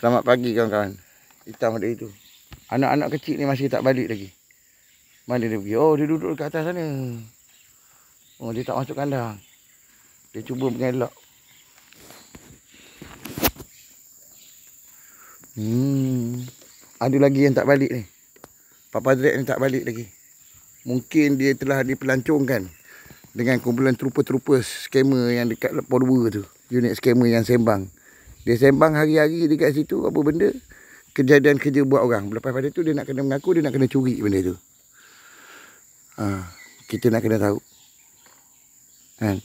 Selamat pagi kawan-kawan. Hitam ada itu. Anak-anak kecil ni masih tak balik lagi. Mana dia pergi? Oh, dia duduk dekat atas sana. Oh, dia tak masuk kandang. Dia cuba mengelak. Ada lagi yang tak balik ni. Papa Drake ni tak balik lagi. Mungkin dia telah dipelancongkan dengan kumpulan trooper-trooper skamer yang dekat Port 2 tu. Unit skamer yang sembang. Dia sembang hari-hari dekat situ. Apa benda? Kejadian kerja buat orang. Lepas pada tu dia nak kena mengaku, dia nak kena curi benda tu. Kita nak kena tahu. Kan?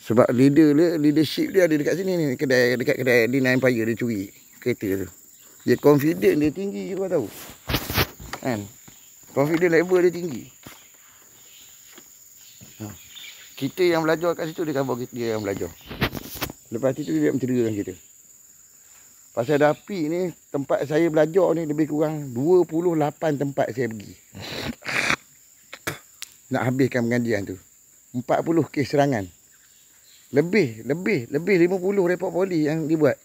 Sebab leadership dia ada dekat sini ni. Dekat kedai Dina Empire dia curi kereta tu. Dia confident dia tinggi, kau tahu. Kan? Confident level dia tinggi. Kita yang belajar kat situ, dia cover dia yang belajar. Lepas tu dia mencerigakan kita. Pasal Dapi ni, tempat saya belajar ni lebih kurang 28 tempat saya pergi. Nak habiskan pengajian tu. 40 kes serangan. Lebih 50 report poli yang dibuat.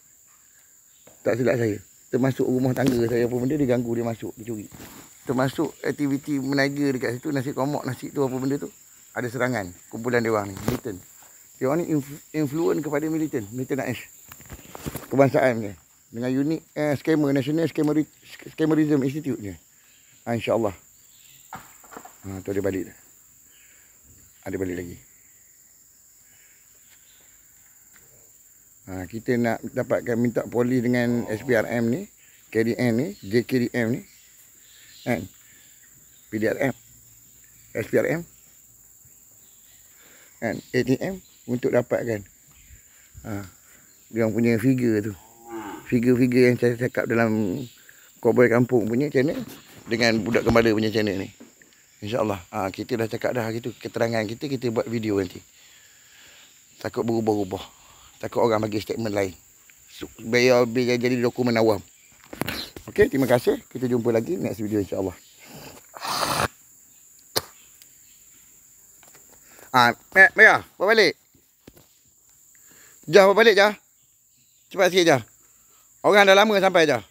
Tak silap saya. Termasuk rumah tangga saya, apa benda dia ganggu, dia masuk, dia curi. Termasuk aktiviti meniaga dekat situ, nasi komok, nasi tu, apa benda tu. Ada serangan, kumpulan dia orang ni, militan. Dia orang ni influence kepada militan AS. Kebangsaan ni. Dengan unit skamer, National Skamerism Institute ni. InsyaAllah. Tu dia balik dah. Ada balik lagi. Kita nak dapatkan minta poli dengan SPRM ni, KDN ni, JKDM ni, kan? PDRM, SPRM, kan? ATM untuk dapatkan dia orang punya figure tu. Figure-figure yang saya cakap dalam Cowboy Kampung punya channel dengan Budak Gembala punya channel ni. InsyaAllah. Kita dah cakap dah gitu. Keterangan kita buat video nanti. Takut berubah-ubah. Takut orang bagi statement lain. Biar jadi dokumen awam. Okey, terima kasih. Kita jumpa lagi next video insyaAllah. Maya, bawa balik. Jah, bawa balik Jah. Cepat sikit Jah. Orang dah lama sampai Jah.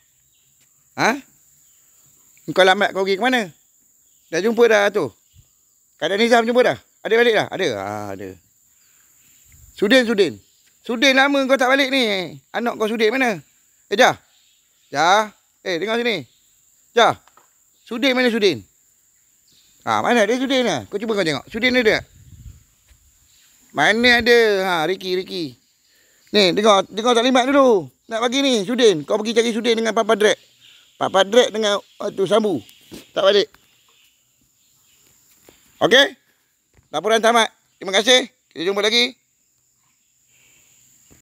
Kau lambat kau pergi ke mana? Dah jumpa dah tu. Kadang Nizam jumpa dah? Ada balik dah? Ada? Ada. Sudin. Sudin lama kau tak balik ni. Anak kau Sudin mana? Jah. Jah. Dengar sini. Jah. Sudin mana Sudin? Mana dia Sudin lah? Kau cuba kau tengok. Sudin ada tak? Mana ada? Ricky. Ni, dengar taklimat dulu. Nak bagi ni, Sudin. Kau pergi cari Sudin dengan Papa Drake. Papa Drake dengan tu Sambu. Tak balik. Okey? Laporan tamat. Terima kasih. Kita jumpa lagi.